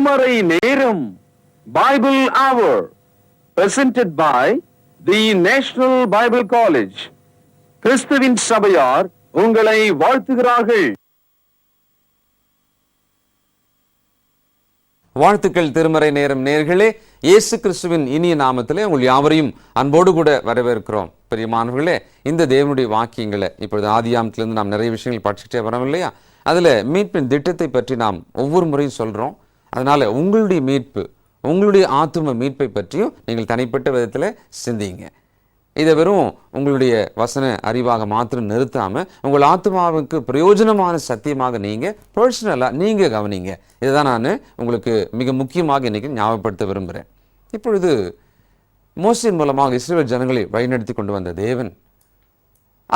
திருமறை நேரம் பைபிள் அவர் presented by the National Bible College. கிறிஸ்துவின் சபையார் உங்களை வாழ்த்துகிறார்கள். வாழ்த்துக்கள். திருமறை நேரம் நேயர்களே, இயேசு கிறிஸ்துவின் இனிய நாமத்திலே உங்கள் யாவரையும் அன்போடு கூட வரவேற்கிறோம். பிரியமானவர்களே, இந்த தேவனுடைய வாக்கியங்களை இப்பொழுது ஆதியாமத்திலிருந்து நாம் நிறைய விஷயங்கள் படிச்சுட்டே வரோம் இல்லையா? அதில் மீட்பின் திட்டத்தை பற்றி நாம் ஒவ்வொரு முறையும் சொல்கிறோம். அதனால் உங்களுடைய மீட்பு, உங்களுடைய ஆத்தும மீட்பை பற்றியும் நீங்கள் தனிப்பட்ட விதத்தில் சிந்திங்க. இதை வெறும் உங்களுடைய வசன அறிவாக மாத்திரம் நிறுத்தாமல் உங்கள் ஆத்மாவுக்கு பிரயோஜனமான சத்தியமாக நீங்கள் பர்சனலாக நீங்கள் கவனிங்க. இதை தான் நான் உங்களுக்கு மிக முக்கியமாக இன்றைக்கி ஞாபகப்படுத்த விரும்புகிறேன். இப்பொழுது மோசேயின் மூலமாக இஸ்ரவேல் ஜனங்களை வழிநடத்தி கொண்டு வந்த தேவன்,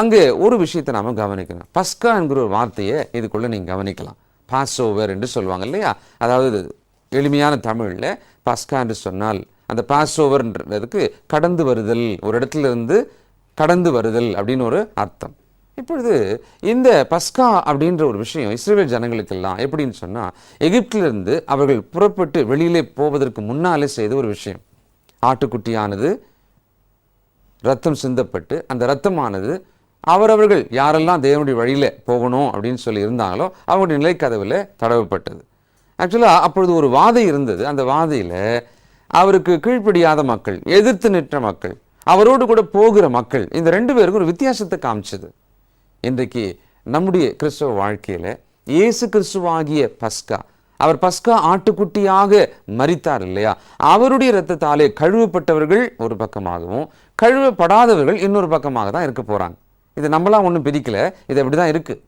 அங்கே ஒரு விஷயத்தை நாம் கவனிக்கணும். பஸ்கா என்கிற ஒரு வார்த்தையை இதுக்குள்ளே நீங்கள் கவனிக்கலாம். பாஸ் ஓவர் என்று சொல்லுவாங்க இல்லையா? அதாவது எளிமையான தமிழில் பஸ்கா என்று சொன்னால் அந்த பாஸ் ஓவர்ன்றதுக்கு கடந்து வருதல், ஒரு இடத்துல இருந்து கடந்து வருதல் அப்படின்னு ஒரு அர்த்தம். இப்பொழுது இந்த பஸ்கா அப்படின்ற ஒரு விஷயம் இஸ்ரவேல் ஜனங்களுக்கெல்லாம் எப்படின்னு சொன்னால், எகிப்திலிருந்து அவர்கள் புறப்பட்டு வெளியிலே போவதற்கு முன்னாலே செய்த ஒரு விஷயம். ஆட்டுக்குட்டியானது ரத்தம் சிந்தப்பட்டு அந்த ரத்தமானது அவரவர்கள் யாரெல்லாம் தேவனுடைய வழியில் போகணும் அப்படின்னு சொல்லி இருந்தாங்களோ அவங்களுடைய நிலைக்கதவில் தடவப்பட்டது. ஆக்சுவலாக அப்பொழுது ஒரு வாதை இருந்தது. அந்த வாதையில் அவருக்கு கீழ்ப்படியாத மக்கள், எதிர்த்து நிற்ற மக்கள், அவரோடு கூட போகிற மக்கள், இந்த ரெண்டு பேருக்கும் ஒரு வித்தியாசத்தை காமிச்சது. இன்றைக்கு நம்முடைய கிறிஸ்தவ வாழ்க்கையில் இயேசு கிறிஸ்துவாகிய பஸ்கா, அவர் பஸ்கா ஆட்டுக்குட்டியாக மரித்தார் இல்லையா? அவருடைய இரத்தத்தாலே கழுவப்பட்டவர்கள் ஒரு பக்கமாகவும் கழுவப்படாதவர்கள் இன்னொரு பக்கமாக தான் இருக்க போகிறாங்க. இது நம்மளாம் ஒன்றும் பிரிக்கல, இது அப்படி தான் இருக்குது.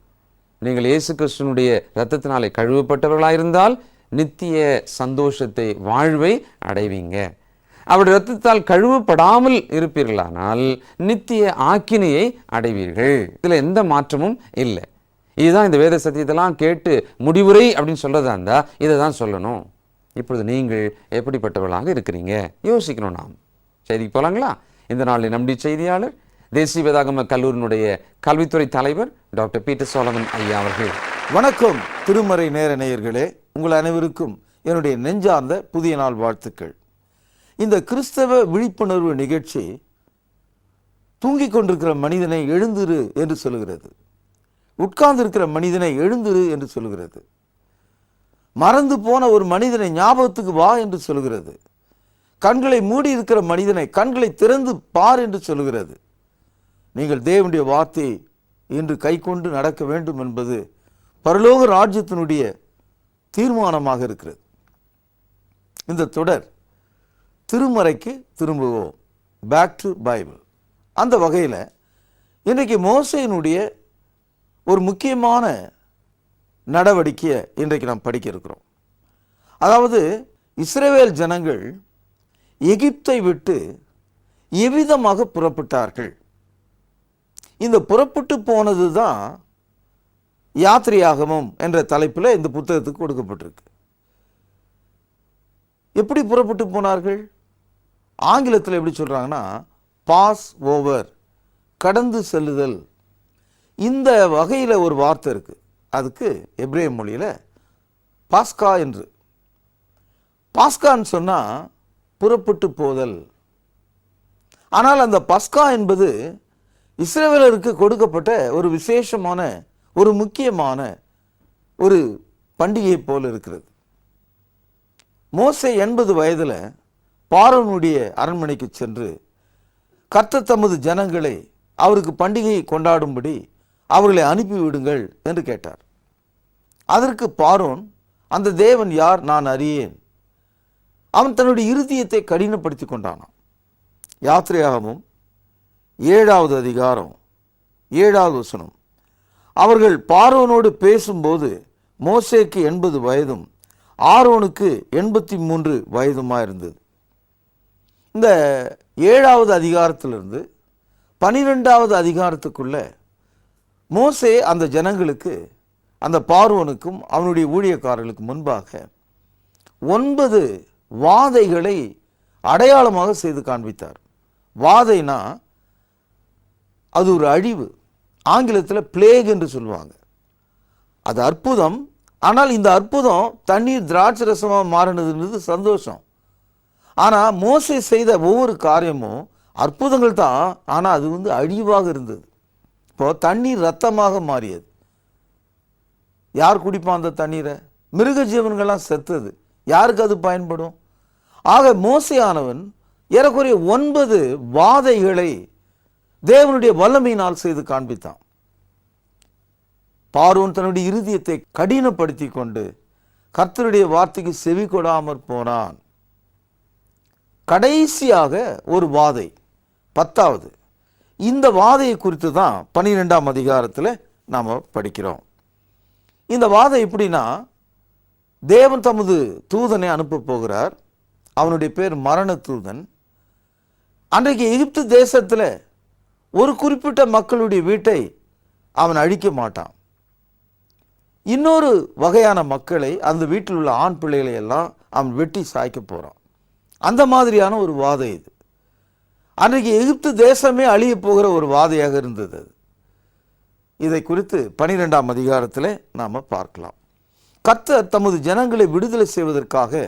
நீங்கள் இயேசு கிறிஸ்துவனுடைய இரத்தத்தினாலே கழுவப்பட்டவர்களாயிருந்தால் நித்திய சந்தோஷத்தை, வாழ்வை அடைவீங்க. அவருடைய இரத்தத்தால் கழுவப்படாமல் இருப்பீர்களானால் நித்திய ஆக்கினையை அடைவீர்கள். இதில் எந்த மாற்றமும் இல்லை. இதுதான் இந்த வேத சத்தியத்தெல்லாம் கேட்டு முடிவுரை அப்படின்னு சொல்றதா இருந்தா இதை தான் சொல்லணும். இப்பொழுது நீங்கள் எப்படிப்பட்டவர்களாக இருக்கிறீங்க யோசிக்கணும். நாம் செய்திக்கு போலாங்களா? இந்த நாளில் நம்முடைய செய்தியாளர், தேசிய வேதாகம கல்லூரியினுடைய கல்வித்துறை தலைவர் டாக்டர் பீட்டர் சோலமன் ஐயா அவர்கள். வணக்கம். திருமறை நேர நேயர்களே, உங்கள் அனைவருக்கும் என்னுடைய நெஞ்சார்ந்த புதிய நாள் வாழ்த்துக்கள். இந்த கிறிஸ்தவ விழிப்புணர்வு நிகழ்ச்சி தூங்கிக் கொண்டிருக்கிற மனிதனை எழுந்திரு என்று சொல்லுகிறது. உட்கார்ந்திருக்கிற மனிதனை எழுந்திரு என்று சொல்லுகிறது. மறந்து போன ஒரு மனிதனை ஞாபகத்துக்கு வா என்று சொல்லுகிறது. கண்களை மூடி இருக்கிற மனிதனை கண்களை திறந்து பார் என்று சொல்லுகிறது. நீங்கள் தேவனுடைய வார்த்தையை இன்று கை கொண்டு நடக்க வேண்டும் என்பது பரலோக ராஜ்யத்தினுடைய தீர்மானமாக இருக்கிறது. இந்த தொடர் திருமறைக்கு திரும்புவோம், பேக் டு பைபிள். அந்த வகையில் இன்றைக்கு மோசேயினுடைய ஒரு முக்கியமான நடவடிக்கையை இன்றைக்கு நாம் படிக்க இருக்கிறோம். அதாவது இஸ்ரவேல் ஜனங்கள் எகிப்தை விட்டு எவ்விதமாக புறப்பட்டார்கள். இந்த புறப்பட்டு போனது தான் யாத்திரையாகமம் என்ற தலைப்பில் இந்த புத்தகத்துக்கு கொடுக்கப்பட்டிருக்கு. எப்படி புறப்பட்டு போனார்கள்? ஆங்கிலத்தில் எப்படி சொல்கிறாங்கன்னா பாஸ் ஓவர், கடந்து செல்லுதல். இந்த வகையில் ஒரு வார்த்தை இருக்குது. அதுக்கு எபிரேய மொழியில் பாஸ்கா என்று. பாஸ்கான்னு சொன்னால் புறப்பட்டு போதல். ஆனால் அந்த பஸ்கா என்பது இஸ்ரவேலருக்கு கொடுக்கப்பட்ட ஒரு விசேஷமான, ஒரு முக்கியமான ஒரு பண்டிகை போல் இருக்கிறது. மோசே 80 வயதில் பார்வோனுடைய அரண்மனைக்கு சென்று கர்த்தர் தமது ஜனங்களை அவருக்கு பண்டிகை கொண்டாடும்படி அவர்களை அனுப்பிவிடுங்கள் என்று கேட்டார். அதற்கு பார்வோன், அந்த தேவன் யார், நான் அறியேன். அவன் தன்னுடைய இருதயத்தை கடினப்படுத்தி கொண்டானான். யாத்திரையாகமும் 7வது அதிகாரம் 7வது வசனம். அவர்கள் பார்வோனோடு பேசும்போது மோசேக்கு 80 வயதும் ஆரோனுக்கு 83 வயதுமாக இருந்தது. இந்த 7வது அதிகாரத்திலிருந்து 12வது அதிகாரத்துக்குள்ள மோசே அந்த ஜனங்களுக்கு, அந்த பார்வோனுக்கும் அவனுடைய ஊழியக்காரர்களுக்கு முன்பாக 9 வாதைகளை அடையாளமாக செய்து காண்பித்தார். வாதைனா அது ஒரு அழிவு. ஆங்கிலத்தில் பிளேக் என்று சொல்லுவாங்க. அது அற்புதம், ஆனால் இந்த அற்புதம் தண்ணீர் திராட்சை ரசமாக மாறினதுன்றது சந்தோஷம். ஆனால் மோசே செய்த ஒவ்வொரு காரியமும் அற்புதங்கள் தான், ஆனால் அது அழிவாக இருந்தது. இப்போ தண்ணீர் ரத்தமாக மாறியது. யார் குடிப்பான் அந்த தண்ணீரை? மிருக ஜீவன்கள்லாம் செத்தது. யாருக்கு அது பயன்படும்? ஆக மோசேயானவன் ஏறக்குறைய 9 வாதைகளை தேவனுடைய வல்லமையினால் செய்து காண்பித்தான். பார்வோன் தன்னுடைய இருதயத்தை கடினப்படுத்தி கொண்டு கர்த்தருடைய வார்த்தைக்கு செவி கொடாமற் போனான். கடைசியாக ஒரு வாதை, 10வது. இந்த வாதையை குறித்து தான் 12ஆம் அதிகாரத்தில் நாம் படிக்கிறோம். இந்த வாதை எப்படின்னா, தேவன் தமது தூதனை அனுப்ப போகிறார். அவனுடைய பேர் மரண தூதன். அன்றைக்கு எகிப்து தேசத்தில் ஒரு குறிப்பிட்ட மக்களுடைய வீட்டை அவன் அழிக்க மாட்டான். இன்னொரு வகையான மக்களை, அந்த வீட்டில் உள்ள ஆண் பிள்ளைகளை எல்லாம் அவன் வெட்டி சாய்க்க போகிறான். அந்த மாதிரியான ஒரு வாதை இது. அன்றைக்கு எகிப்து தேசமே அழிய போகிற ஒரு வாதையாக இருந்தது. இதை குறித்து 12ஆம் அதிகாரத்தில் நாம் பார்க்கலாம். கர்த்தர் தமது ஜனங்களை விடுதலை செய்வதற்காக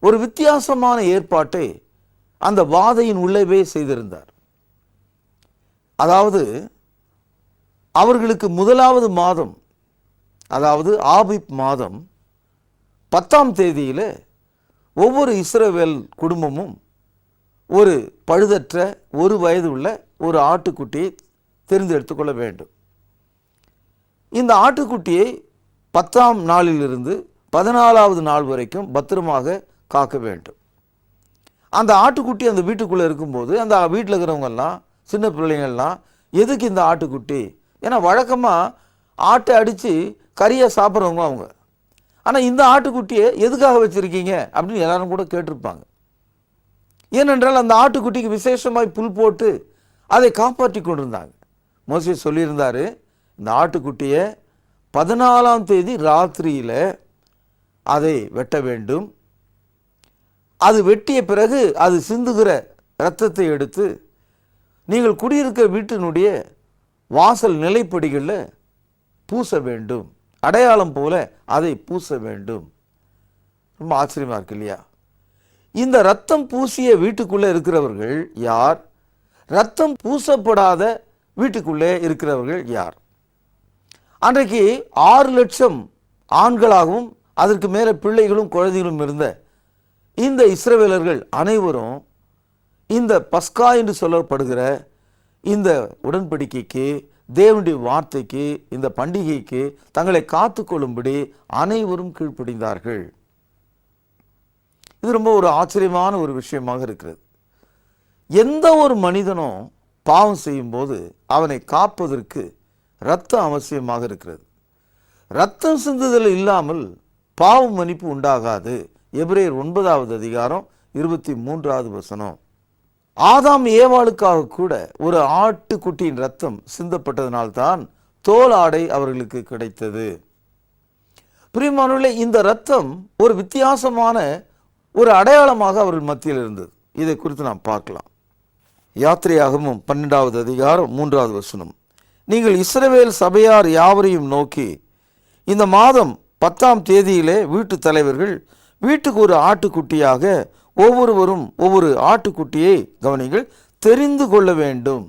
ஒரு வித்தியாசமான ஏற்பாட்டை அந்த வாதையின் உள்ளவே செய்திருந்தார். அதாவது அவர்களுக்கு முதலாவது மாதம், அதாவது ஆபிப் மாதம் 10ஆம் தேதியில் ஒவ்வொரு இஸ்ரவேல் குடும்பமும் ஒரு பழுதற்ற 1 வயது உள்ள ஒரு ஆட்டுக்குட்டியை தெரிந்தெடுத்து கொள்ள வேண்டும். இந்த ஆட்டுக்குட்டியை 10ஆம் நாளிலிருந்து 14வது நாள் வரைக்கும் பத்திரமாக காக்க வேண்டும். அந்த ஆட்டுக்குட்டி அந்த வீட்டுக்குள்ளே இருக்கும்போது அந்த வீட்டில் இருக்கிறவங்கெல்லாம், சின்ன பிள்ளைங்கள்லாம், எதுக்கு இந்த ஆட்டுக்குட்டி? ஏன்னா வழக்கமாக ஆட்டை அடித்து கறியாக சாப்பிட்றவங்க அவங்க. ஆனால் இந்த ஆட்டுக்குட்டியை எதுக்காக வச்சுருக்கீங்க அப்படின்னு எல்லாரும் கூட கேட்டிருப்பாங்க. ஏனென்றால் அந்த ஆட்டுக்குட்டிக்கு விசேஷமாய் புல் போட்டு அதை காப்பாற்றி கொண்டிருந்தாங்க. மோசே சொல்லியிருந்தார், இந்த ஆட்டுக்குட்டியை 14ஆம் தேதி ராத்திரியில் அதை வெட்ட வேண்டும். அது வெட்டிய பிறகு அது சிந்துகிற இரத்தத்தை எடுத்து நீங்கள் குடியிருக்கிற வீட்டினுடைய வாசல் நிலைப்படிகளில் பூச வேண்டும். அடையாளம் போல அதை பூச வேண்டும். ரொம்ப ஆச்சரியமாக இருக்கு இல்லையா? இந்த ரத்தம் பூசிய வீட்டுக்குள்ளே இருக்கிறவர்கள் யார்? ரத்தம் பூசப்படாத வீட்டுக்குள்ளே இருக்கிறவர்கள் யார்? அன்றைக்கு 6 லட்சம் ஆண்களாகவும் அதற்கு மேலே பிள்ளைகளும் குழந்தைகளும் இருந்த இந்த இஸ்ரவேலர்கள் அனைவரும் இந்த பஸ்கா என்று சொல்லப்படுகிற இந்த உடன்படிக்கைக்கு, தேவனுடைய வார்த்தைக்கு, இந்த பண்டிகைக்கு தங்களை காத்துக்கொள்ளும்படி அனைவரும் கீழ்ப்படிந்தார்கள். இது ரொம்ப ஒரு ஆச்சரியமான ஒரு விஷயமாக இருக்கிறது. எந்த ஒரு மனிதனும் பாவம் செய்யும்போது அவனை காப்பதற்கு இரத்தம் அவசியமாக இருக்கிறது. இரத்தம் சிந்துதல் இல்லாமல் பாவ மன்னிப்பு உண்டாகாது. எபிரேயர் 9வது அதிகாரம் 23வது வசனம். ஆதாம் ஏவாளுக்காக கூட ஒரு ஆட்டுக்குட்டியின் ரத்தம் சிந்தப்பட்டதனால்தான் தோல் ஆடை அவர்களுக்கு கிடைத்தது. பிரியமானவர்களே, இந்த ரத்தம் ஒரு வித்தியாசமான ஒரு அடையாளமாக அவர்கள் மத்தியில் இருந்தது. இதை குறித்து நாம் பார்க்கலாம். யாத்திரையாகமம் 12வது அதிகாரம் 3வது வசனம். நீங்கள் இஸ்ரவேல் சபையார் யாவரையும் நோக்கி, இந்த மாதம் 10ஆம் தேதியிலே வீட்டு தலைவர்கள் வீட்டுக்கு ஒரு ஆட்டுக்குட்டியாக ஒவ்வொருவரும் ஒவ்வொரு ஆட்டுக்குட்டியை கவனிங்கள் தெரிந்து கொள்ள வேண்டும்.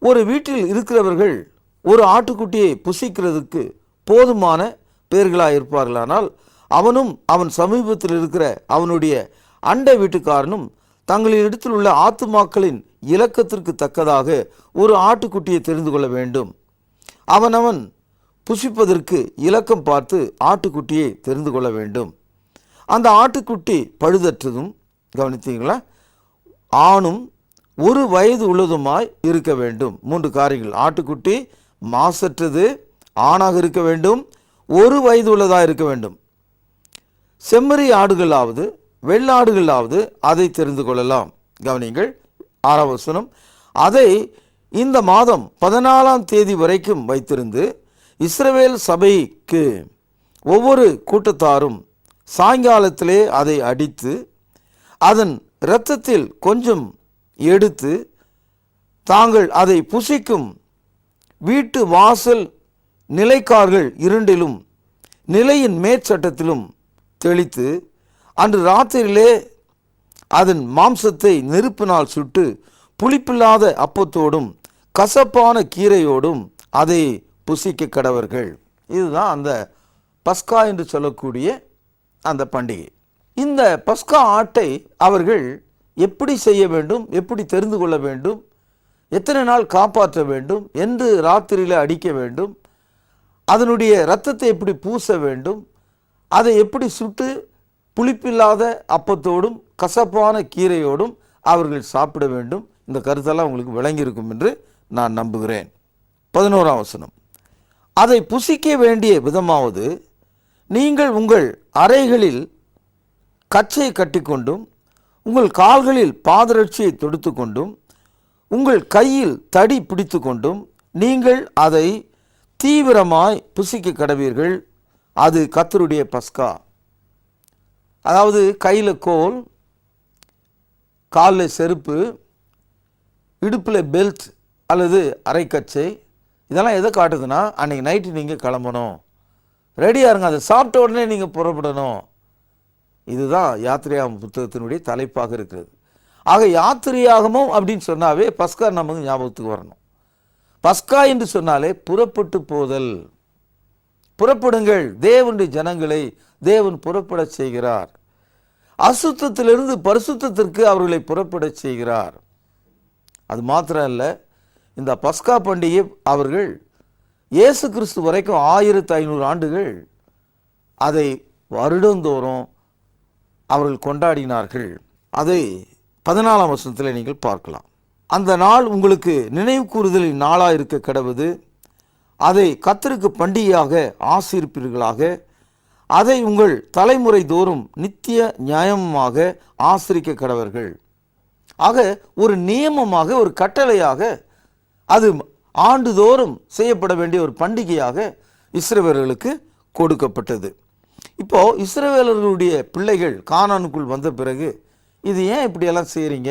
ஒரு வீட்டில் இருக்கிறவர்கள் ஒரு ஆட்டுக்குட்டியை புசிக்கிறதுக்கு போதுமான பேர்களாக இருப்பார்களானால் அவனும் அவன் சமீபத்தில் இருக்கிற அவனுடைய அண்டை வீட்டுக்காரனும் தங்களிடத்தில் உள்ள ஆத்துமாக்களின் இலக்கத்திற்கு தக்கதாக ஒரு ஆட்டுக்குட்டியை தெரிந்து கொள்ள வேண்டும். அவனவன் புசிப்பதற்கு இலக்கம் பார்த்து ஆட்டுக்குட்டியை தெரிந்து கொள்ள வேண்டும். அந்த ஆட்டுக்குட்டி பழுதற்றதும், கவனித்தீங்களா, ஆணும் 1 வயது உள்ளதுமாய் இருக்க வேண்டும். 3 காரியங்கள். ஆட்டுக்குட்டி மாசற்றது, ஆணாக இருக்க வேண்டும், 1 வயது உள்ளதாக இருக்க வேண்டும். செம்மறி ஆடுகளாவது வெள்ளாடுகளாவது அதை தெரிந்து கொள்ளலாம். கவனிங்கள் 6வது வசனம். அதை இந்த மாதம் 14ஆம் தேதி வரைக்கும் வைத்திருந்து இஸ்ரவேல் சபைக்கு ஒவ்வொரு கூட்டத்தாரும் சாயங்காலத்திலே அதை அடித்து அதன் இரத்தத்தில் கொஞ்சம் எடுத்து தாங்கள் அதை புசிக்கும் வீட்டு வாசல் நிலைக்கார்கள் 2லும் நிலையின் மேற்சட்டத்திலும் தெளித்து அன்று ராத்திரியிலே அதன் மாம்சத்தை நெருப்பினால் சுட்டு புளிப்பில்லாத அப்பத்தோடும் கசப்பான கீரையோடும் அதை புசிக்க கடவர்கள். இதுதான் அந்த பஸ்கா என்று சொல்லக்கூடிய அந்த பண்டிகை. இந்த பஸ்கா ஆட்டை அவர்கள் எப்படி செய்ய வேண்டும், எப்படி தெரிந்து கொள்ள வேண்டும், எத்தனை நாள் காப்பாற்ற வேண்டும், என்று ராத்திரியில் அடிக்க வேண்டும், அதனுடைய இரத்தத்தை எப்படி பூச வேண்டும், அதை எப்படி சுட்டு புளிப்பில்லாத அப்பத்தோடும் கசப்பான கீரையோடும் அவர்கள் சாப்பிட வேண்டும். இந்த கருத்தெல்லாம் உங்களுக்கு விளங்கியிருக்கும் என்று நான் நம்புகிறேன். 11ஆம் வசனம், அதை புசிக்க வேண்டிய விதமாவது நீங்கள் உங்கள் அறைகளில் கச்சையை கட்டிக்கொண்டும் உங்கள் கால்களில் பாதரட்சியை தொடுத்து கொண்டும் உங்கள் கையில் தடி பிடித்து கொண்டும் நீங்கள் அதை தீவிரமாய் புசிக்க கடவீர்கள். அது கர்த்தருடைய பஸ்கா. அதாவது கையில் கோல், காலில் செருப்பு, இடுப்பில் பெல்ட் அல்லது அரைக்கச்சை, இதெல்லாம் எதை காட்டுதுன்னா அன்றைக்கி நைட்டு நீங்கள் கிளம்பணும், ரெடியாக இருங்க, அதை சாப்பிட்ட உடனே நீங்கள் புறப்படணும். இதுதான் யாத்திரையாகமம் புத்தகத்தினுடைய தலைப்பாக இருக்கிறது. ஆக யாத்திரையாகமம் அப்படின்னு சொன்னாவே பஸ்கா நமக்கு ஞாபகத்துக்கு வரணும். பஸ்கா என்று சொன்னாலே புறப்பட்டு போதல். புறப்படுங்கள், தேவனுடைய ஜனங்களை தேவன் புறப்பட செய்கிறார். அசுத்தத்திலிருந்து பரிசுத்தத்திற்கு அவர்களை புறப்பட செய்கிறார். அது மாத்திரம் அல்ல, இந்த பஸ்கா பண்டிகை அவர்கள் இயேசு கிறிஸ்து வரைக்கும் 1500 ஆண்டுகள் அதை வருடந்தோறும் அவர்கள் கொண்டாடினார்கள். அதை 14ஆம் வசனத்தில் நீங்கள் பார்க்கலாம். அந்த நாள் உங்களுக்கு நினைவு கூறுதலின் நாளாக இருக்க கடவுது. அதை கர்த்தருக்கு பண்டிகையாக ஆசீர்ப்பீர்களாக. அதை உங்கள் தலைமுறை தோறும் நித்திய நியாயமாக ஆசரிக்க கடவர்கள். ஆக ஒரு நியமமாக, ஒரு கட்டளையாக, அது ஆண்டுதோறும் செய்யப்பட வேண்டிய ஒரு பண்டிகையாக இஸ்ரவேலர்களுக்கு கொடுக்கப்பட்டது. இப்போ இஸ்ரவேலர்களுடைய பிள்ளைகள் கானானுக்குள் வந்த பிறகு இது ஏன் இப்படியெல்லாம் செய்கிறீங்க,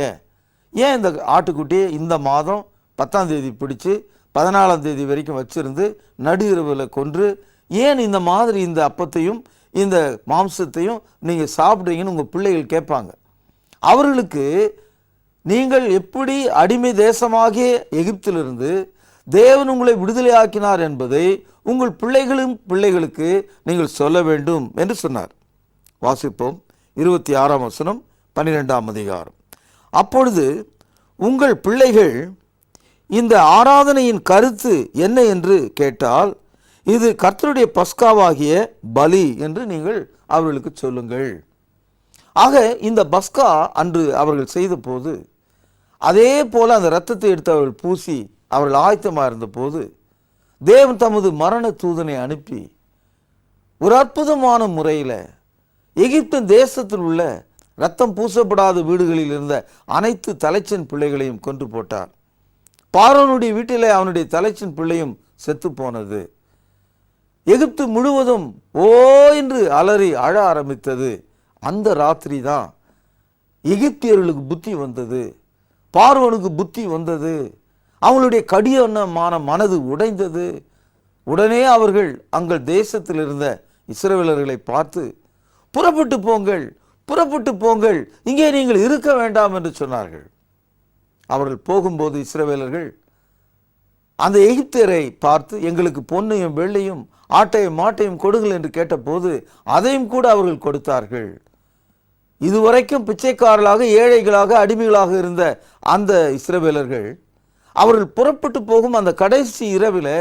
ஏன் இந்த ஆட்டுக்குட்டியை இந்த மாதம் 10ஆம் தேதி பிடிச்சு 14ஆம் தேதி வரைக்கும் வச்சிருந்து நடு இரவில் கொன்று ஏன் இந்த மாதிரி இந்த அப்பத்தையும் இந்த மாம்சத்தையும் நீங்கள் சாப்பிட்றீங்கன்னு உங்கள் பிள்ளைகள் கேட்பாங்க. அவர்களுக்கு நீங்கள் எப்படி அடிமை தேசமாகிய எகிப்திலிருந்து தேவன் உங்களை விடுதலையாக்கினார் என்பதை உங்கள் பிள்ளைகளுக்கு நீங்கள் சொல்ல வேண்டும் என்று சொன்னார். வாசிப்போம் 26ஆம் வசனம் 12ஆம் அதிகாரம். அப்பொழுது உங்கள் பிள்ளைகள் இந்த ஆராதனையின் கருத்து என்ன என்று கேட்டால் இது கர்த்தருடைய பஸ்காவாகிய பலி என்று நீங்கள் அவர்களுக்கு சொல்லுங்கள். ஆக இந்த பஸ்கா அன்று அவர்கள் செய்த போது அதே போல அந்த இரத்தத்தை எடுத்து அவர்கள் பூசி அவர்கள் ஆயத்தமாக இருந்த போது தேவன் தமது மரண தூதனை அனுப்பி ஒரு அற்புதமான முறையில் எகிப்து தேசத்தில் உள்ள இரத்தம் பூசப்படாத வீடுகளில் இருந்த அனைத்து தலைச்சன் பிள்ளைகளையும் கொன்று போட்டார். பார்வோனுடைய வீட்டிலே அவனுடைய தலைச்சன் பிள்ளையும் செத்து போனது. எகிப்து முழுவதும் ஓ என்று அலறி அழ ஆரம்பித்தது. அந்த ராத்திரி தான் எகிப்தியர்களுக்கு புத்தி வந்தது, பார்வோனுக்கு புத்தி வந்தது, அவங்களுடைய கடினமான மனது உடைந்தது. உடனே அவர்கள் அங்கள் தேசத்தில் இருந்த இஸ்ரவேலர்களை பார்த்து புறப்பட்டு போங்கள், புறப்பட்டு போங்கள், இங்கே நீங்கள் இருக்க வேண்டாம் என்று சொன்னார்கள். அவர்கள் போகும்போது இஸ்ரவேலர்கள் அந்த எகிப்தியரை பார்த்து எங்களுக்கு பொன்னையும் வெள்ளையும் ஆட்டையும் மாட்டையும் கொடுங்கள் என்று கேட்டபோது அதையும் கூட அவர்கள் கொடுத்தார்கள். இதுவரைக்கும் பிச்சைக்காரர்களாக, ஏழைகளாக, அடிமைகளாக இருந்த அந்த இஸ்ரவேலர்கள் அவர்கள் புறப்பட்டு போகும் அந்த கடைசி இரவில்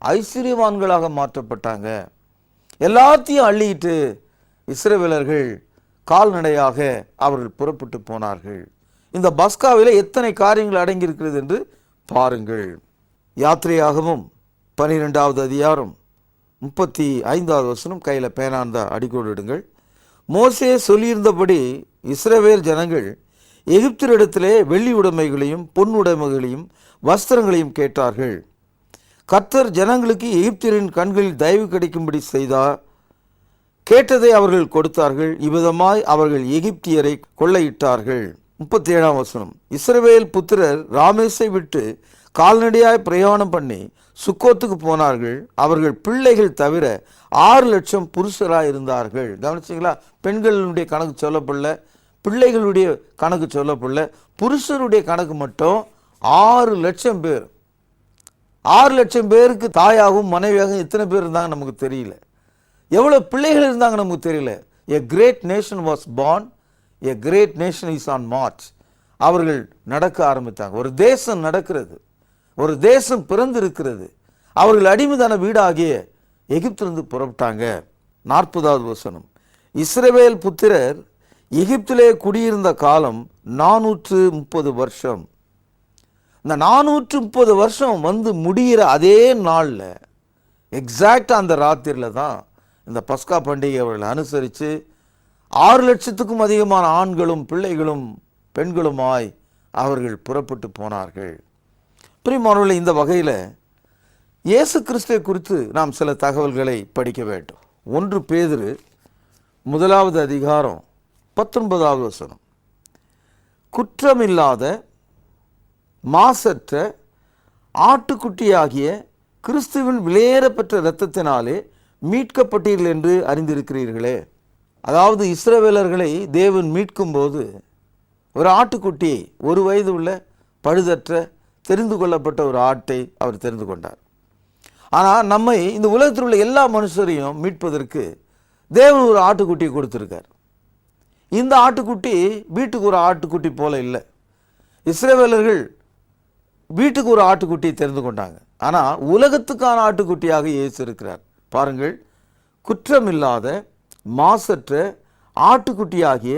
ஐஸ்வர்யவான்களாக மாற்றப்பட்டாங்க. எல்லாத்தையும் அள்ளிட்டு இஸ்ரவேலர்கள் கால்நடையாக அவர்கள் புறப்பட்டு போனார்கள். இந்த பஸ்காவில் எத்தனை காரியங்கள் அடங்கியிருக்கிறது என்று பாருங்கள். யாத்திரையாகவும் 12வது அதிகாரம் 35வது வசனம், கையில் பேனாந்தா அடிக்கோடு இடுங்கள். மோசே சொல்லியிருந்தபடி இஸ்ரவேல் ஜனங்கள் எகிப்தியரிடத்திலே வெள்ளி உடைமைகளையும் பொன் உடைமைகளையும் வஸ்திரங்களையும் கேட்டார்கள். கர்த்தர் ஜனங்களுக்கு எகிப்தியரின் கண்களில் தயவு கிடைக்கும்படி செய்தார். கேட்டதை அவர்கள் கொடுத்தார்கள். இவ்விதமாய் அவர்கள் எகிப்தியரை கொள்ளையிட்டார்கள். 37ஆம் வசனம், இஸ்ரவேல் புத்திரர் ராமேசை விட்டு கால்நடையாய் பிரயாணம் பண்ணி சுக்கோத்துக்கு போனார்கள். அவர்கள் பிள்ளைகள் தவிர 6 லட்சம் புருஷராக இருந்தார்கள். கவனிச்சிங்களா? பெண்களுடைய கணக்கு சொல்லப்படல, பிள்ளைகளுடைய கணக்கு சொல்லப்படல, புருஷருடைய கணக்கு மட்டும் 6 லட்சம் பேர். 6 லட்சம் பேருக்கு தாயாகவும் மனைவியாகவும் எத்தனை பேர் இருந்தாங்க நமக்கு தெரியல. எவ்வளோ பிள்ளைகள் இருந்தாங்க நமக்கு தெரியல. A great nation was born, a great nation is on march. அவர்கள் நடக்க ஆரம்பித்தாங்க. ஒரு தேசம் நடக்கிறது, ஒரு தேசம் பிறந்திருக்கிறது. அவர்கள் அடிமைதான வீடாகிய எகிப்திலிருந்து புறப்பட்டாங்க. 40வது வசனம், இஸ்ரவேல் புத்திரர் எகிப்திலே குடியிருந்த காலம் 430 வருஷம். இந்த 430 வருஷம் வந்து முடிகிற அதே நாளில், எக்ஸாக்டாக அந்த ராத்திரியில் தான் இந்த பஸ்கா பண்டிகை அவர்கள் அனுசரித்து 6 லட்சத்துக்கும் அதிகமான ஆண்களும் பிள்ளைகளும் பெண்களுமாய் அவர்கள் புறப்பட்டு போனார்கள். பிரியமானவர்களே, இந்த வகையில் இயேசு கிறிஸ்துவை குறித்து நாம் சில தகவல்களை படிக்க வேண்டும். 1 பேதுரு 1வது அதிகாரம் 19வது வசனம், குற்றமில்லாத மாசற்ற ஆட்டுக்குட்டியாகிய கிறிஸ்துவின் விலையேறப்பெற்ற இரத்தத்தினாலே மீட்கப்பட்டீர்கள் என்று அறிந்திருக்கிறீர்களே. அதாவது இஸ்ரவேலர்களை தேவன் மீட்கும் போது ஒரு ஆட்டுக்குட்டியை, 1 வயது உள்ள பழுதற்ற தெரிந்து கொள்ளப்பட்ட ஒரு ஆட்டை அவர் தெரிந்து கொண்டார். ஆனால் நம்மை, இந்த உலகத்தில் உள்ள எல்லா மனுஷரையும் மீட்பதற்கு தேவன் ஒரு ஆட்டுக்குட்டியை கொடுத்துருக்கார். இந்த ஆட்டுக்குட்டி வீட்டுக்கு ஒரு ஆட்டுக்குட்டி போல இல்லை. இஸ்ரவேலர்கள் வீட்டுக்கு ஒரு ஆட்டுக்குட்டியை தெரிந்து கொண்டாங்க. ஆனால் உலகத்துக்கான ஆட்டுக்குட்டியாக இயேசு இருக்கிறார். பாருங்கள், குற்றமில்லாத மாசற்ற ஆட்டுக்குட்டியாகிய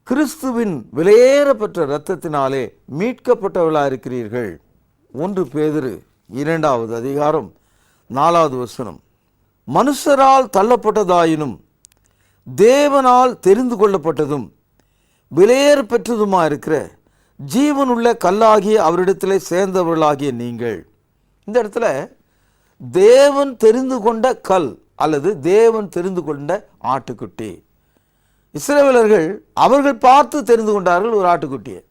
கிறிஸ்துவின் விலையேறப்பெற்ற இரத்தத்தினாலே மீட்கப்பட்டவர்களாக இருக்கிறீர்கள். 1 பேதுரு 2வது அதிகாரம் 4வது வசனம், மனுஷரால் தள்ளப்பட்டதாயினும் தேவனால் தெரிந்து கொள்ளப்பட்டதும் விலையேற பெற்றதுமா இருக்கிற ஜீவனுள்ள கல்லாகிய அவரிடத்திலே சேர்ந்தவர்களாகிய நீங்கள். இந்த இடத்துல தேவன் தெரிந்து கொண்ட கல் அல்லது தேவன் தெரிந்து கொண்ட ஆட்டுக்குட்டி. இஸ்ரவேலர்கள் அவர்கள் பார்த்து தெரிந்து கொண்டார்கள் ஒரு ஆட்டுக்குட்டியை.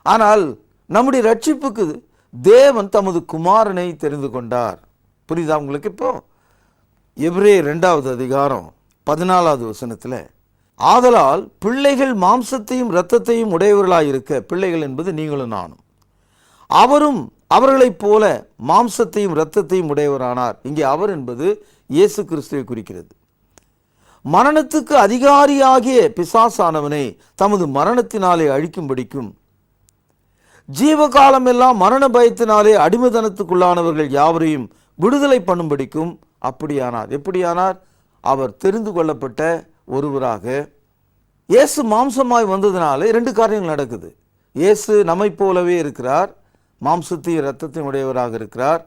ஆனால் நம்முடைய ரட்சிப்புக்கு தேவன் தமது குமாரனை தெரிந்து கொண்டார். புரியுதா உங்களுக்கு? இப்போ எபிரேயர் 2வது அதிகாரம் 14வது வசனத்தில், ஆதலால் பிள்ளைகள் மாம்சத்தையும் இரத்தத்தையும் உடையவர்களாய் இருக்க, பிள்ளைகள் என்பது நீங்களும் நானும், அவரும் அவர்களைப் போல மாம்சத்தையும் இரத்தத்தையும் உடையவரானார். இங்கே அவர் என்பது இயேசு கிறிஸ்துவை குறிக்கிறது. மரணத்துக்கு அதிகாரியாகிய பிசாசானவனை தமது மரணத்தினாலே அழிக்கும்படிக்கும், ஜீவகாலம் எல்லாம் மரண பயத்தினாலே அடிமைத்தனத்துக்குள்ளானவர்கள் யாவரையும் விடுதலை பண்ணும்படிக்கும் அப்படியானார். எப்படியானார்? அவர் தெரிந்து கொள்ளப்பட்ட ஒருவராக. இயேசு மாம்சமாய் வந்ததினால 2 காரியங்கள் நடக்குது. இயேசு நம்மை போலவே இருக்கிறார், மாம்சத்தையும் இரத்தத்தையும் உடையவராக இருக்கிறார்.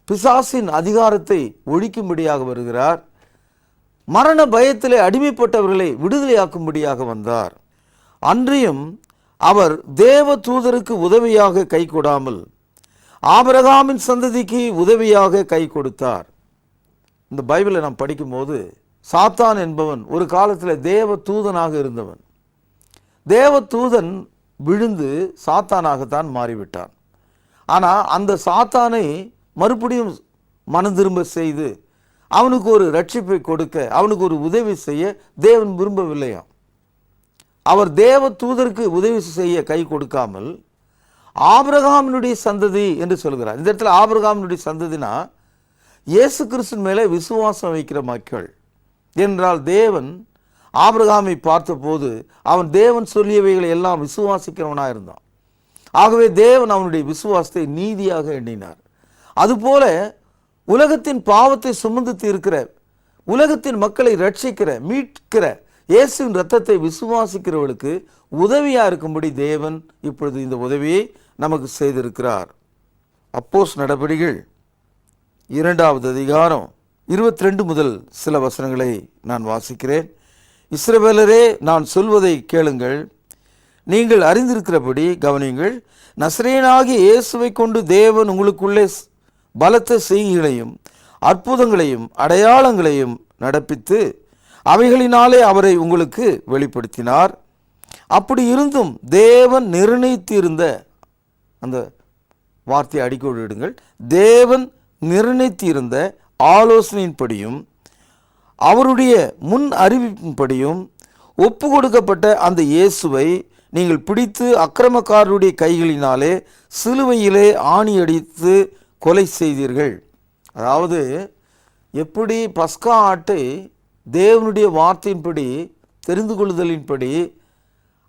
பிசாசின் அதிகாரத்தை ஒழிக்கும்படியாக வருகிறார். மரண பயத்திலே அடிமைப்பட்டவர்களை விடுதலையாக்கும்படியாக வந்தார். அன்றியும் அவர் தேவ தூதருக்கு உதவியாக கை கொடாமல் ஆபிரகாமின் சந்ததிக்கு உதவியாக கை கொடுத்தார். இந்த பைபிளை நாம் படிக்கும்போது, சாத்தான் என்பவன் ஒரு காலத்தில் தேவ தூதனாக இருந்தவன். தேவ தூதன் விழுந்து சாத்தானாகத்தான் மாறிவிட்டான். ஆனால் அந்த சாத்தானை மறுபடியும் மனம் திரும்ப செய்து அவனுக்கு ஒரு ரட்சிப்பை கொடுக்க, அவனுக்கு ஒரு உதவி செய்ய தேவன் விரும்பவில்லையாம். அவர் தேவ தூதருக்கு உதவி செய்ய கை கொடுக்காமல் ஆபிரகாமினுடைய சந்ததி என்று சொல்கிறார். இந்த இடத்துல ஆபிரகாமினுடைய சந்ததினா இயேசு கிறிஸ்து மேலே விசுவாசம் வைக்கிற மக்கள் என்றால், தேவன் ஆபிரகாமை பார்த்தபோது அவன் தேவன் சொல்லியவைகளை எல்லாம் விசுவாசிக்கிறவனாக இருந்தான். ஆகவே தேவன் அவனுடைய விசுவாசத்தை நீதியாக எண்ணினார். அதுபோல உலகத்தின் பாவத்தை சுமந்து தீர்க்கிற, உலகத்தின் மக்களை ரட்சிக்கிற, மீட்கிற இயேசுவின் இரத்தத்தை விசுவாசிக்கிறவர்களுக்கு உதவியாக இருக்கும்படி தேவன் இப்பொழுது இந்த உதவியை நமக்கு செய்திருக்கிறார். அப்போஸ்தலர் நடபடிகள் 2வது அதிகாரம் 22 முதல் சில வசனங்களை நான் வாசிக்கிறேன். இஸ்ரவேலரே, நான் சொல்வதை கேளுங்கள், நீங்கள் அறிந்திருக்கிறபடி கவனியுங்கள். நசரேயனாகிய இயேசுவை கொண்டு தேவன் உங்களுக்குள்ளே பலத்த செய்கைகளையும் அற்புதங்களையும் அடையாளங்களையும் நடப்பித்து அவைகளினாலே அவரை உங்களுக்கு வெளிப்படுத்தினார். அப்படி இருந்தும் தேவன் நிர்ணயித்திருந்த அந்த வார்த்தையை அடிக்கோடிடுங்கள். தேவன் நிர்ணயித்திருந்த ஆலோசனையின்படியும் அவருடைய முன் அறிவிப்பின்படியும் ஒப்பு கொடுக்கப்பட்ட அந்த இயேசுவை நீங்கள் பிடித்து அக்கிரமக்காரருடைய கைகளினாலே சிலுவையிலே ஆணியடித்து கொலை செய்தீர்கள். அதாவது எப்படி பஸ்கா ஆட்டை தேவனுடைய வார்த்தையின்படி தெரிந்து கொள்ளுதலின்படி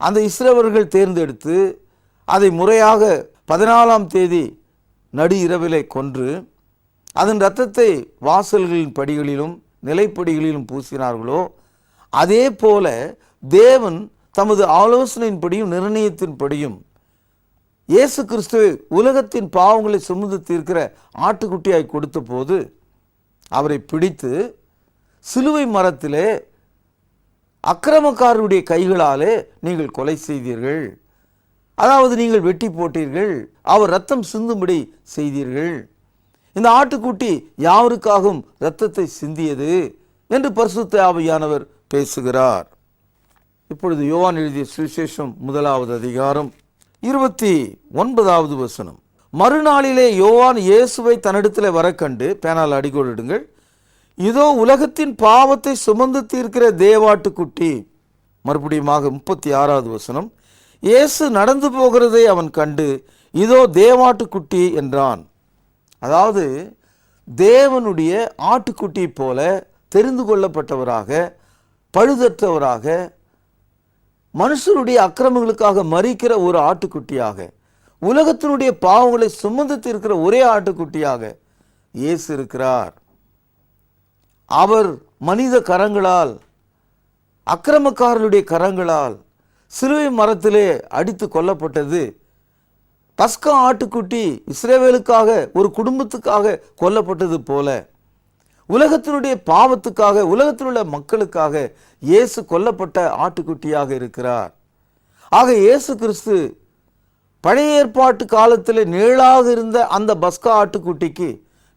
அந்த இஸ்ரவேலர்கள் தேர்ந்தெடுத்து அதை முறையாக 14ஆம் தேதி நடு இரவிலே கொன்று அதன் இரத்தத்தை வாசல்களின் படிகளிலும் நிலைப்படிகளிலும் பூசினார்களோ, அதே போல தேவன் தமது ஆலோசனையின்படியும் நிர்ணயத்தின்படியும் இயேசு கிறிஸ்துவை உலகத்தின் பாவங்களை சுமந்து தீர்க்கிற ஆட்டுக்குட்டியாய் கொடுத்த போது அவரை பிடித்து சிலுவை மரத்திலே அக்கிரமக்காரருடைய கைகளாலே நீங்கள் கொலை செய்தீர்கள். அதாவது நீங்கள் வெட்டி போட்டீர்கள், அவர் இரத்தம் சிந்தும்படி செய்தீர்கள். இந்த ஆட்டுக்குட்டி யாருக்காகவும் இரத்தத்தை சிந்தியது என்று பரிசுத்த ஆவியானவர் பேசுகிறார். இப்பொழுது யோவான் எழுதிய சுவிசேஷம் 1வது அதிகாரம் 29வது வசனம். மறுநாளிலே யோவான் இயேசுவை தன்னிடத்தில் வர கண்டு, பேனால் அடிக்கோடிடுங்கள், இதோ உலகத்தின் பாவத்தை சுமந்து தீர்க்கிற தேவாட்டுக்குட்டி. மறுபடியுமாக 36வது வசனம். இயேசு நடந்து போகிறதை அவன் கண்டு, இதோ தேவாட்டுக்குட்டி என்றான். அதாவது தேவனுடைய ஆட்டுக்குட்டி போல தெரிந்து கொள்ளப்பட்டவராக, பழுதற்றவராக, மனுஷருடைய அக்கிரமங்களுக்காக மரிக்கிற ஒரு ஆட்டுக்குட்டியாக, உலகத்தினுடைய பாவங்களை சுமந்து தீர்க்கிற ஒரே ஆட்டுக்குட்டியாக இயேசு இருக்கிறார். அவர் மனித கரங்களால், அக்கிரமக்காரருடைய கரங்களால் சிலுவை மரத்திலே அடித்து கொல்லப்பட்டது. பஸ்கா ஆட்டுக்குட்டி இஸ்ரவேலுக்காக, ஒரு குடும்பத்துக்காக கொல்லப்பட்டது போல உலகத்தினுடைய பாவத்துக்காக, உலகத்தில் உள்ள மக்களுக்காக இயேசு கொல்லப்பட்ட ஆட்டுக்குட்டியாக இருக்கிறார். ஆக இயேசு கிறிஸ்து பழைய ஏற்பாட்டு காலத்தில் நிழலாக இருந்த அந்த பஸ்கா ஆட்டுக்குட்டிக்கு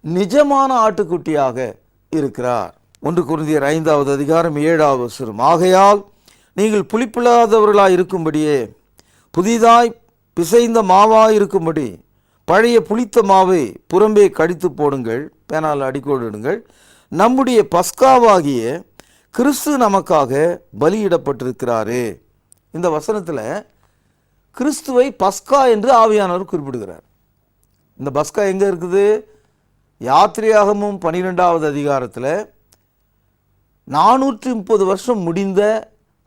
நிஜமான ஆட்டுக்குட்டியாக இருக்கிறார். 1 கொரிந்தியர் 5வது அதிகாரம் 7வது வசனம். ஆகையால் நீங்கள் புளிப்பில்லாதவர்களாய் இருக்கும்படியே புதிதாய் பிசைந்த மாவாய் இருக்கும்படி பழைய புளித்த மாவை புறம்பே கடித்து போடுங்கள், பேனால் அடிக்கோடிடுங்கள். நம்முடைய பஸ்காவாகிய கிறிஸ்து நமக்காக பலியிடப்பட்டிருக்கிறாரே. இந்த வசனத்தில் கிறிஸ்துவை பஸ்கா என்று ஆவியானவர் குறிப்பிடுகிறார். இந்த பஸ்கா எங்கே இருக்குது? யாத்திரையாகமும் 12வது அதிகாரத்தில் 430 வருஷம் முடிந்த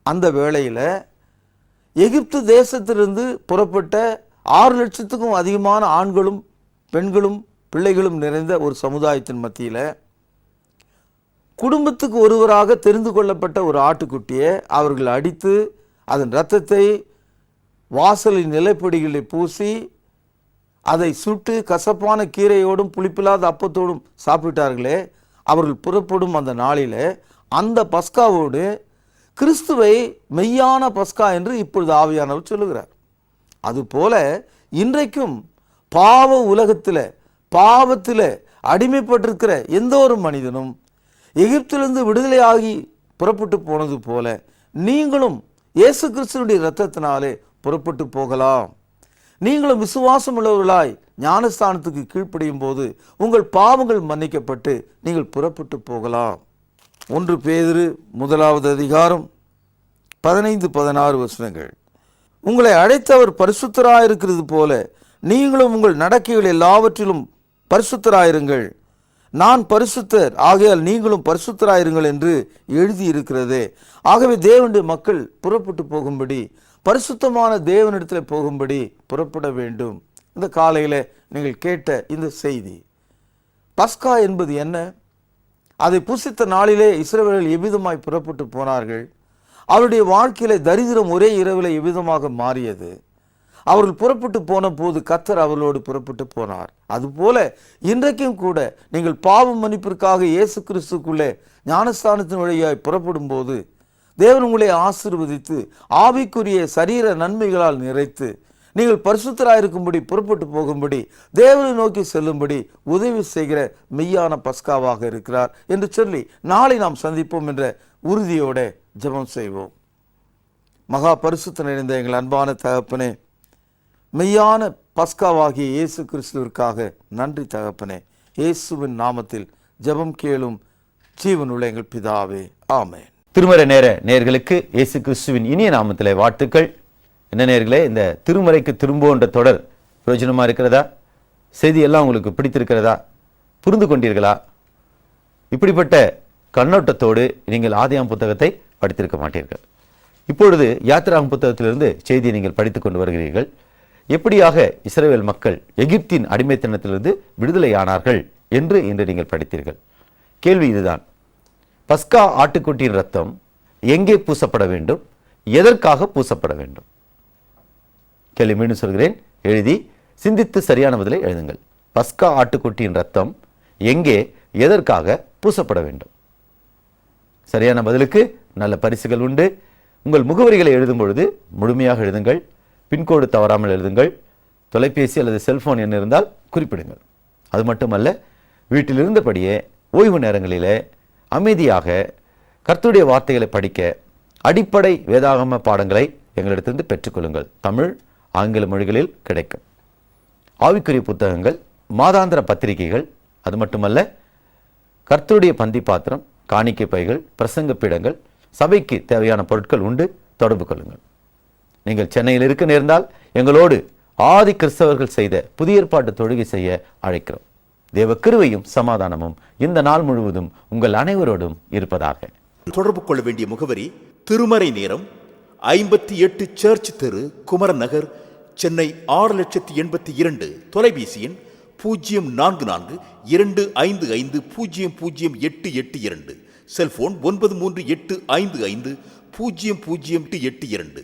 அந்த வேளையில் எகிப்து தேசத்திலிருந்து புறப்பட்ட 6 லட்சத்துக்கும் அதிகமான ஆண்களும் பெண்களும் பிள்ளைகளும் நிறைந்த ஒரு சமுதாயத்தின் மத்தியில் குடும்பத்துக்கு ஒருவராக தெரிந்து கொள்ளப்பட்ட ஒரு ஆட்டுக்குட்டியை அவர்கள் அடித்து அதன் இரத்தத்தை வாசலின் நிலைப்படிகளை பூசி அதை சுட்டு கசப்பான கீரையோடும் புளிப்பில்லாத அப்பத்தோடும் சாப்பிட்டார்களே, அவர்கள் புறப்படும் அந்த நாளில் அந்த பஸ்காவோடு கிறிஸ்துவை மெய்யான பஸ்கா என்று இப்பொழுது ஆவியானவர் சொல்லுகிறார். அதுபோல இன்றைக்கும் பாவ உலகத்தில், பாவத்தில் அடிமைப்பட்டிருக்கிற எந்த ஒரு மனிதனும் எகிப்திலிருந்து விடுதலையாகி புறப்பட்டு போனது போல நீங்களும் இயேசு கிறிஸ்துவினுடைய இரத்தத்தினாலே புறப்பட்டு போகலாம். நீங்களும் விசுவாசம் உள்ளவர்களாய் ஞானஸ்தானத்துக்கு கீழ்ப்படியும் போது உங்கள் பாவங்கள் மன்னிக்கப்பட்டு நீங்கள் புறப்பட்டு போகலாம். 1 பேதுரு 1வது அதிகாரம் 15-16 வசனங்கள். உங்களை அழைத்தவர் பரிசுத்தராயிருக்கிறது போல நீங்களும் உங்கள் நடக்கைகள் எல்லாவற்றிலும் பரிசுத்தராயிருங்கள். நான் பரிசுத்தர், ஆகையால் நீங்களும் பரிசுத்தராயிருங்கள் என்று எழுதியிருக்கிறதே. ஆகவே தேவனுடைய மக்கள் புறப்பட்டு போகும்படி, பரிசுத்தமான தேவனிடத்தில் போகும்படி புறப்பட வேண்டும். இந்த காலையில் நீங்கள் கேட்ட இந்த செய்தி, பஸ்கா என்பது என்ன? அதை புசித்த நாளிலே இஸ்ரவேலர்கள் எவ்விதமாய் புறப்பட்டு போனார்கள்? அவருடைய வாழ்க்கையில தரித்திரம் ஒரே இரவில் எவ்விதமாக மாறியது? அவர்கள் புறப்பட்டு போன போது கர்த்தர் அவர்களோடு புறப்பட்டு போனார். அதுபோல இன்றைக்கும் கூட நீங்கள் பாவ மன்னிப்பிற்காக இயேசு கிறிஸ்துக்குள்ளே ஞானஸ்தானத்தின் வழியாய் புறப்படும் போது தேவன் உங்களை ஆசீர்வதித்து ஆவிக்குரிய சரீர நன்மைகளால் நிறைத்து நீங்கள் பரிசுத்தராயிருக்கும்படி புறப்பட்டு போகும்படி தேவனை நோக்கி செல்லும்படி உதவி செய்கிற மெய்யான பஸ்காவாக இருக்கிறார் என்று சொல்லி நாளை நாம் சந்திப்போம் என்ற உறுதியோட ஜெபம் செய்வோம். மகா பரிசுத்த நிறைந்த எங்கள் அன்பான தகப்பனே, மெய்யான பஸ்காவாகிய இயேசு கிறிஸ்துவிற்காக நன்றி தகப்பனே. இயேசுவின் நாமத்தில் ஜெபம் கேளும் ஜீவனுள்ள எங்கள் பிதாவே, ஆமென். திருமறை நேர நேயர்களுக்கு இயேசு கிறிஸ்துவின் இனிய நாமத்திலே வாழ்த்துக்கள். என்ன நேயர்களே, இந்த திருமறைக்கு திரும்புவோன்ற தொடர் பிரயோஜனமாக இருக்கிறதா? செய்தியெல்லாம் உங்களுக்கு பிடித்திருக்கிறதா? புரிந்து கொண்டீர்களா? இப்படிப்பட்ட கண்ணோட்டத்தோடு நீங்கள் ஆதியாம் புத்தகத்தை படித்திருக்க மாட்டீர்கள். இப்பொழுது யாத்திராகம் புத்தகத்திலிருந்து செய்தியை நீங்கள் படித்துக் கொண்டு வருகிறீர்கள். எப்படியாக இஸ்ரவேல் மக்கள் எகிப்தின் அடிமைத்தனத்திலிருந்து விடுதலையானார்கள் என்று இன்று நீங்கள் படித்தீர்கள். கேள்வி இதுதான்: பஸ்கா ஆட்டுக்குட்டியின் ரத்தம் எங்கே பூசப்பட வேண்டும்? எதற்காக பூசப்பட வேண்டும்? கேள்வி மீண்டும் சொல்கிறேன், எழுதி சிந்தித்து சரியான பதிலை எழுதுங்கள். பஸ்கா ஆட்டுக்குட்டியின் ரத்தம் எங்கே, எதற்காக பூசப்பட வேண்டும்? சரியான பதிலுக்கு நல்ல பரிசுகள் உண்டு. உங்கள் முகவரிகளை எழுதும் பொழுது முழுமையாக எழுதுங்கள். பின்கோடு தவறாமல் எழுதுங்கள். தொலைபேசி அல்லது செல்போன் எண் இருந்தால் குறிப்பிடுங்கள். அது மட்டுமல்ல, வீட்டில் இருந்தபடியே ஓய்வு நேரங்களிலே அமைதியாக கர்த்தருடைய வார்த்தைகளை படிக்க அடிப்படை வேதாகம பாடங்களை எங்களிடத்திலிருந்து பெற்றுக்கொள்ளுங்கள். தமிழ், ஆங்கில மொழிகளில் கிடைக்கும். ஆவிக்குரிய புத்தகங்கள், மாதாந்திர பத்திரிகைகள், அது மட்டுமல்ல கர்த்தருடைய பந்தி பாத்திரம், காணிக்கை பைகள், பிரசங்க பீடங்கள், சபைக்கு தேவையான பொருட்கள் உண்டு. தொடர்பு கொள்ளுங்கள். நீங்கள் சென்னையில் இருக்க நேர்ந்தால் எங்களோடு ஆதி கிறிஸ்தவர்கள் செய்த புதிய ஏற்பாட்டு தொழுகை செய்ய அழைக்கிறோம். தேவ கிருபையும் சமாதானமும் இந்த நாள் முழுவதும் உங்கள் அனைவரோடும் இருப்பதாக. தொடர்பு கொள்ள வேண்டிய முகவரி: திருமறை நேரம், 58 சர்ச் தெரு, குமரன் நகர், சென்னை 6,82,000. தொலைபேசி எண் 044255000882. செல்போன் 9385500882.